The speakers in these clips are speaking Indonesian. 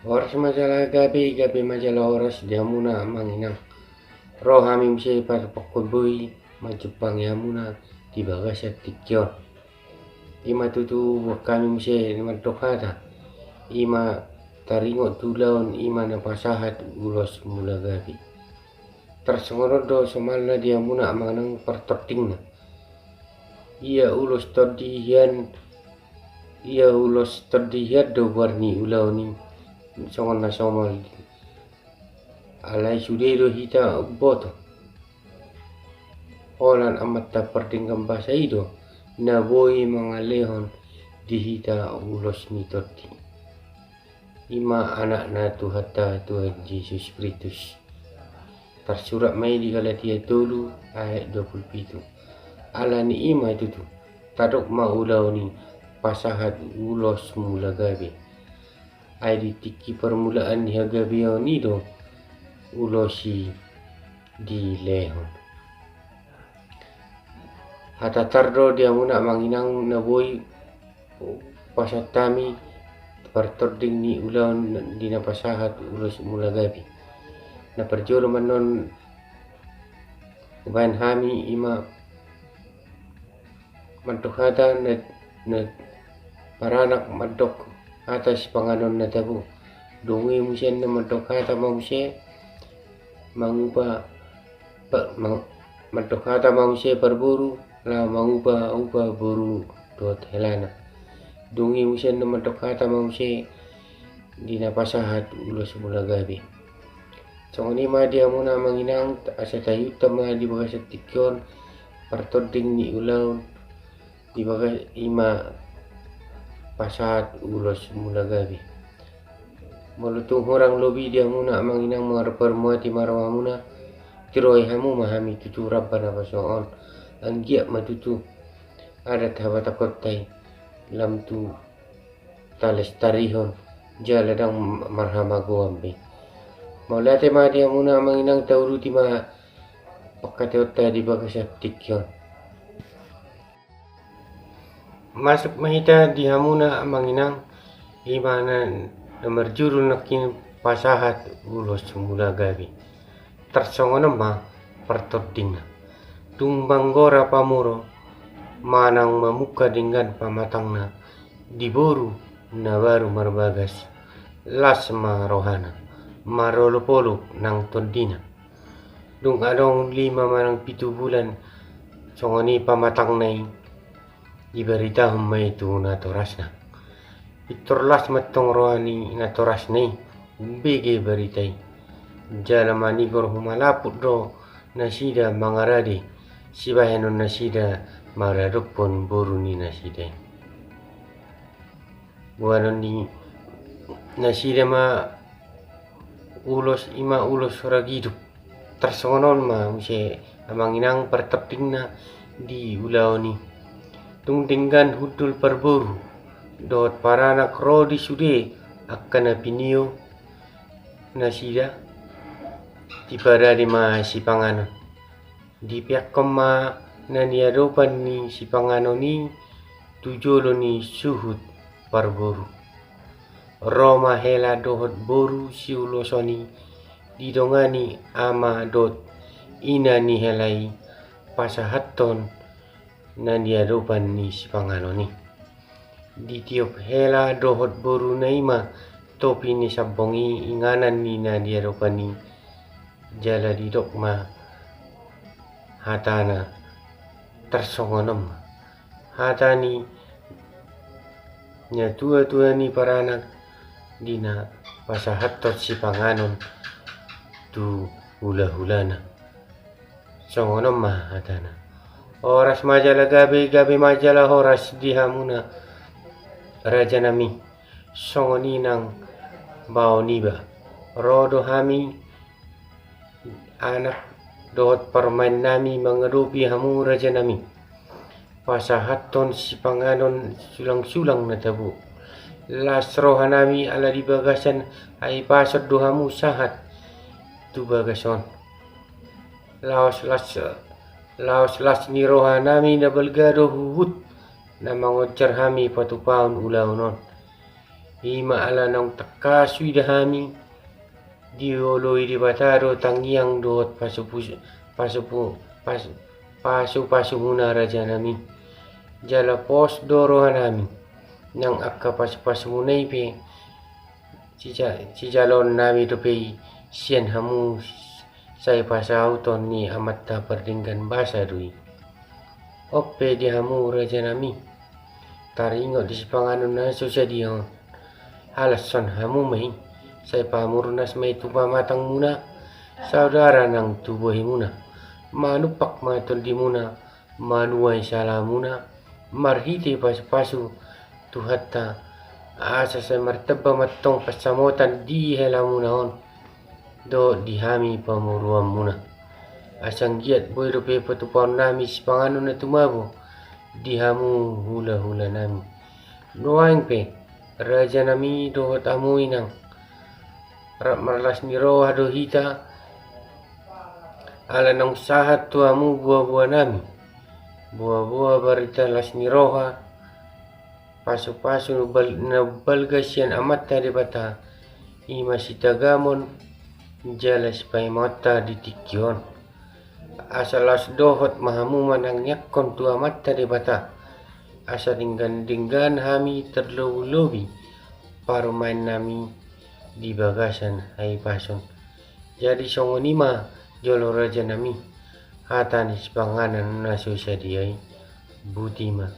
Oras majalah gabi majalah oras diamuna manginang. Roh hami mse par pokobui majepang yamuna di bagasya tikyon. Ima tutu kami mse madokata. Ima taringot tulaon ima napasahat ulos mula gabi. Tersengorodo semalna diamuna mangang pertotingna. Ia ulos todihian do warni ulaoni songon na somal alai sudero hita boto olan amat ta pertingkam bahasa ido na boi mangalehon di hita ulos mitoti ima anak na Tuhan Yesus Kristus tersurat mai di Galatia tolu ayat 27 ala ni ima itu tu tadok ma ulau ni pasahat ulos mula gabe ai di tiki permulaan di hagabio ni do ulosi di lehon hata tardo dia muna manginang na boy pasatami partording ni ulaon di napasahat ulos mula gabi na perjolo manon ban hami ima mantuhata na paranak madok atas panganon na tabu dungi musen na madok hata mause mangupa madok hata mause perburu la mangupa buru dot helana dungi musen na madok hata mause di napasahat ulos mula gabi songoni ma dia muna manginang asa tayut tama di bagas tikyon partoding ni ulaw di bagas ima pasahat ulos mula gabi malutung orang lobi dia muna manginang mga permuati marwa muna tiroy hamu mahami tutu rabbana pasoon anggiak matutu ada tawa takot tay lam tu tales tarihon jaladang marhama goambe maulate ma dia muna manginang tauruti ma pakateota di bagas tikyon masuk mahita di hamuna manginang imana nomor juru nakin pasahat ulos mula gabi tersongono ma pertodinga tumbang gora pamuro manang memuka dengan pamatangna diboru na baru marbagas lasma rohana marolopolo nang tondina dung adong 5 manang 7 bulan songoni pamatang nai diberita humai tu na torasna itorlas matong roani na toras nei bege beritai jalamani gor humalaput do nasida mangaradi sibahenon nasida maradok pon boruni nasida buanon ni nasida ma ulos ragidup tersongon ma muse amanginang perteptingna di ulaoni tungtinggan hudul perboru dot paranak rodi sude akan pinio nasida tipada di ma si pangano di pihak koma nani adopan ni si pangano ni tujolo ni suhut perboru Roma hela dohot boru si ulosoni didongani ama dot ina ni helai pasahaton nani adopan ni si pangano ni di tiop hela dohot boru naima topi ni sabongi inganan ni nani adopan ni jala di dokma hatana tersongonom hatani nya tua ni paranak dina pasahatot si panganon tu hula-hulana songonom ma hatana oras majalah gabe majalah horas dihamuna raja nami songoninang baoniba rodo hami anak dohot permain nami mengerupi hamu raja nami pasahaton si panganon sulang-sulang na tabu lasroha nami ala di bagasan ai pasot dohamu sahat tu bagason laos las ni roha nami na balgado huhut na mangocar hami patupaon ulaunon Ima ala nong takasui dahami dioloi di bataro tangiang dot pasu muna raja nami jala pos doro nami nang akka pasu munai pe cijalon nami to pe sian hamu sai pasau ton ni amatta perdinggan basa dui oppe di hamu raja nami taringo di sipanganon na susadion alasan hamu mai sai pamurnas mai tu pamatang muna saudara nang tubuhi muna manupak maton di muna manuai salamuna marhiti pasu tuhatta asa sai martaba matong pasamotan di helamuna on do dihami pamuruan muna asang giat boy rupe patupaon nami sipangano na tumabo dihamu hula nami noaing pe raja nami do tamu inang rap marlas ni roha do hita ala nang sahat tuamu buah-buah nami buah-buah barita las ni roha pasu na balgasian amat tadi bata ima sitagamon jalas pai mata di tikion asalas dohot mahamu manang yakon tu amat tadi bata asa dinggan hami terlobi paru main nami di bagasan hai pason jadi songonima jolo raja nami hatan sepanganan nasu sadiai butima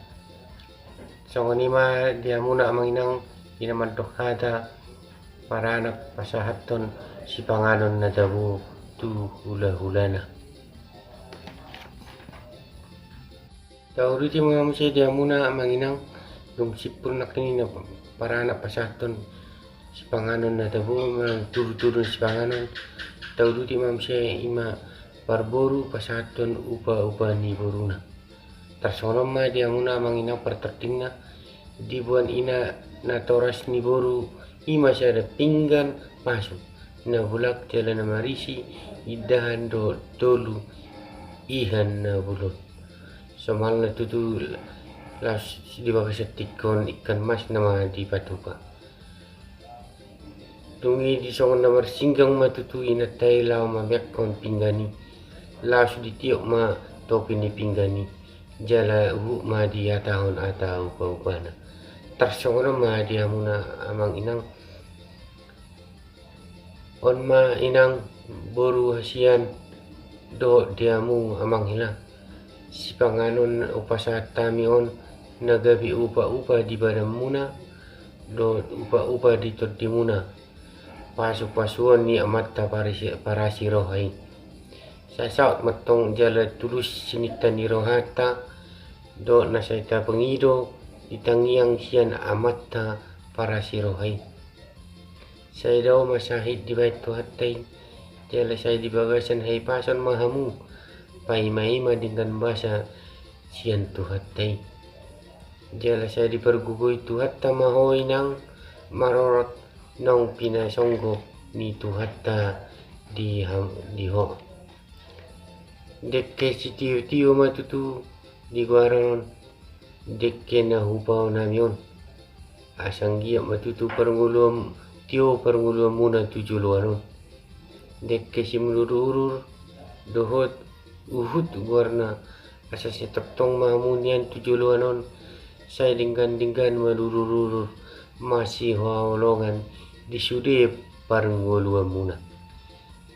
songonima dia muna manginang inaman tok hata para anak pasahaton si panganon na dabu tu hula-hulana. Tauriti mga musay dia muna manginang dum sipur na kanina para anak pasahaton si panganon na dabu turu-turu si panganon tauriti mga musay ima parboru pasahaton upa ni boruna. Tersonom ma dia muna manginang pertertingna di buan ina na toras ni boru ima sada pinggan masuk na bulak jalan marisi idahan dolu ihan na bulot somal na tutu las di bawah setikon ikan mas nama di patupa tungi di songon na marsinggang matutu ina taylaw mabiakon pinggani las di tiok ma topi ni pinggani jala ma dia tahun atau upana tersongono ma dia muna amang inang on ma inang boru hasian do diamu amang hila si panganon upasata on nagabi upa di badan muna do upa di todi muna pasuan ni amatta parasi rohai sasaut matong jala tulus sinita ni rohata do nasaita pengido ditangiang sian amatta parasi rohai saya daw masahid di bait tuhattay jala saya di bagasan hai pasan mahamu paima dengan bahasa sian tuhattay jala saya di pergugoy tuhatta mahoy nang marorot nong pinasonggo ni tuhatta di ho dekke si tiyo matutu di guaron dekke na hupaw namyon asang giyak matutu parngulom tio parngulom muna tujuluanon dekke si mulurur dohot uhut warna asa si tertong mamunian tujuluanon saya dinggan malurur masih hawlongan di sude parnguluam muna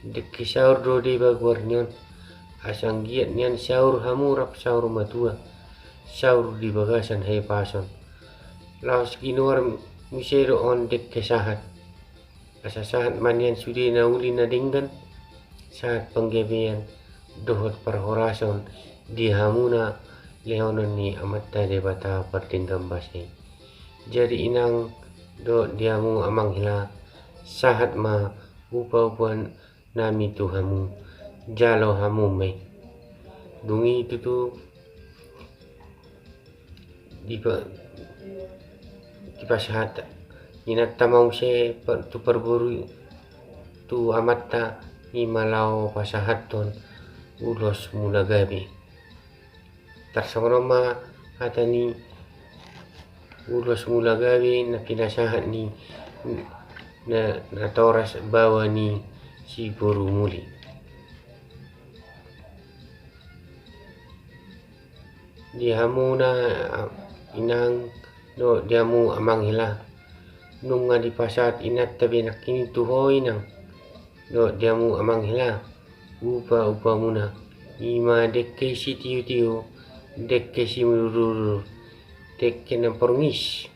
dekke saur do de bagwarnyon asang giat nian saur hamurap saur matua saur di bagasan hai pason laos kinuar misero on dek kesahat asa sahat manian sudi na uli na dinggan saat penggebean dohot parhorason di hamuna leonon ni amatta de bata pertinggam basai jadi inang do diamu amang hila sahat ma upa nami tu hamu jalo hamu mai dungi itu tu di pasahat inat tamau se tu perburu tu amatta ni malau pasahaton ulos mulagabi tersongroma hatani ulos mula gawe na pinasahat ni na toras bawa ni si boru muli. Dihamu na inang no diamu amang hila nung nga di pasat inat tabi nakini tuhoy nang no diamu amang hila upa muna ima dekke si tiu dekke si murur dekke na porngis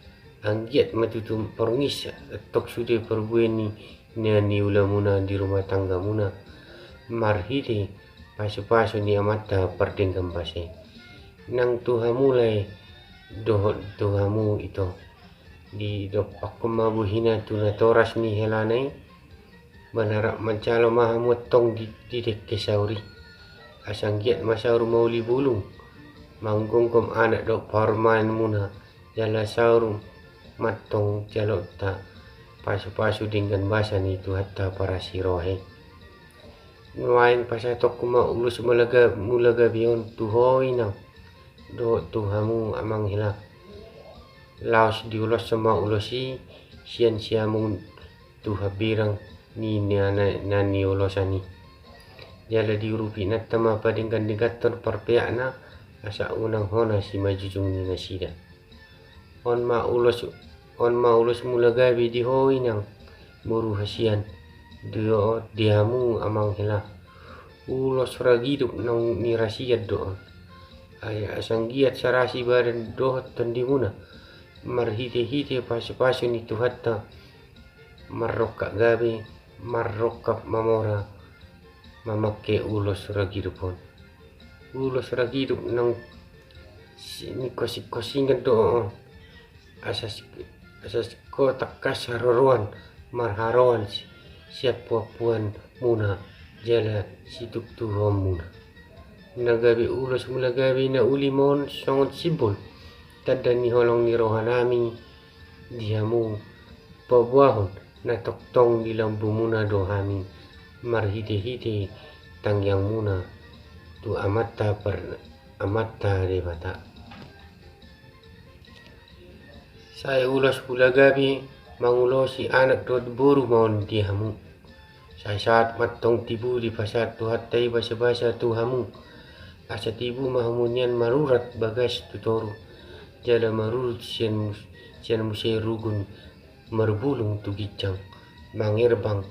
anggiat matutum porngis tok sude perbueni ni ula muna di rumah tangga muna marhide pasu ni amata perdenggam pase nang tuhamu lai dohot tuhamu itu di dopak mabuhina tuna toras ni helanai manarap mancalo mahamut tong di dekke sauri asanggiat masaur mauli bulung manggongkom anak dok parman muna jala saur matong jalok ta pasu dengan basa ni tu hatta para sirohe nuain pasatok kuma ulus mulaga bion tuhoi nang do tuhamu amang hila laos diulos sama ulosi sian siamun tuha birang ni nani ulosani jala diurupi natama padingkan digator parpeakna asa unang hona si majujung ni nasida on ma ulos mulagabi di hoi nang muru hasian diamu amang hila ulos ragidup nang nirasiat doon ay asanggiat sarasi badan dohot tandimuna marhite pasu ni tuhatta marroka gabe marroka mamora mamakke ulos ragidupon ulos ragidup nang ni kosingan doon asas kotak kasaroruan marharoan siap puan muna jala situk tuhom muna nagabi ulos mulagabi na ulimon songot sibol tada ni holong ni rohanami dihamu pabuahon na toktong di lambu muna dohami marhite tangyang muna tu amatta debata saya ulos mulagabi mangulosi anak dot boru maun dihamu saya saat matong tibu di pasar tu hatai basa tuhamu asa tibu mahamunian marurat bagas tutoru jala marurut sian musai rugun merbulung tu gicang mangerbang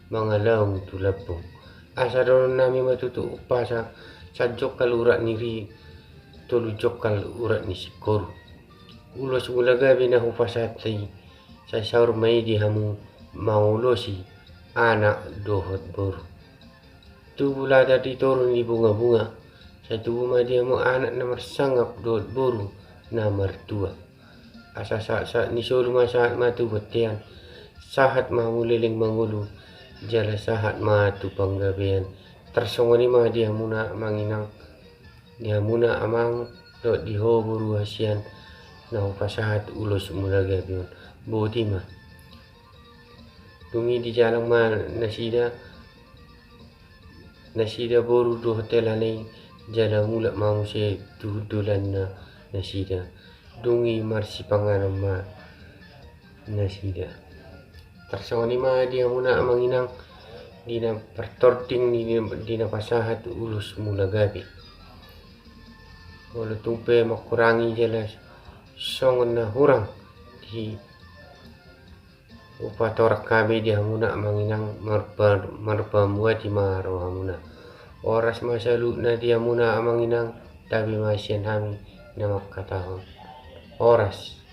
mangalaung tu lapung asa doron nami matutu upasa sajokal urat niri tolu jokal urat ni sikoru ulos mulagabi na hupasatay sa saur may dihamu maulosi anak dohot boru tubulada diturun di bunga-bunga sa tubuh dia mo anak na marsangap dohot boru na mertua asa sa ni sulu masahat matu betian sahat mamuliling mangulu jala sahat matu panggabian tersongoni ma dia muna manginang dia muna amang dot diho boru hasian na pasahat ulos mulagabion boti ma tungi di jalang ma nasida boru do hotel alay jala mula mau se tudulan na nasida dungi marsi panganam ma nasida tersawani ma dia muna manginang dina pertorting dina pasahat ulus mulagabi wala tumpe makurangi jelas songon na hurang di upatorak kabe dia muna manginang marpa muati maro hamuna oras masalu na dia muna manginang tabi masian hami na makatahon oras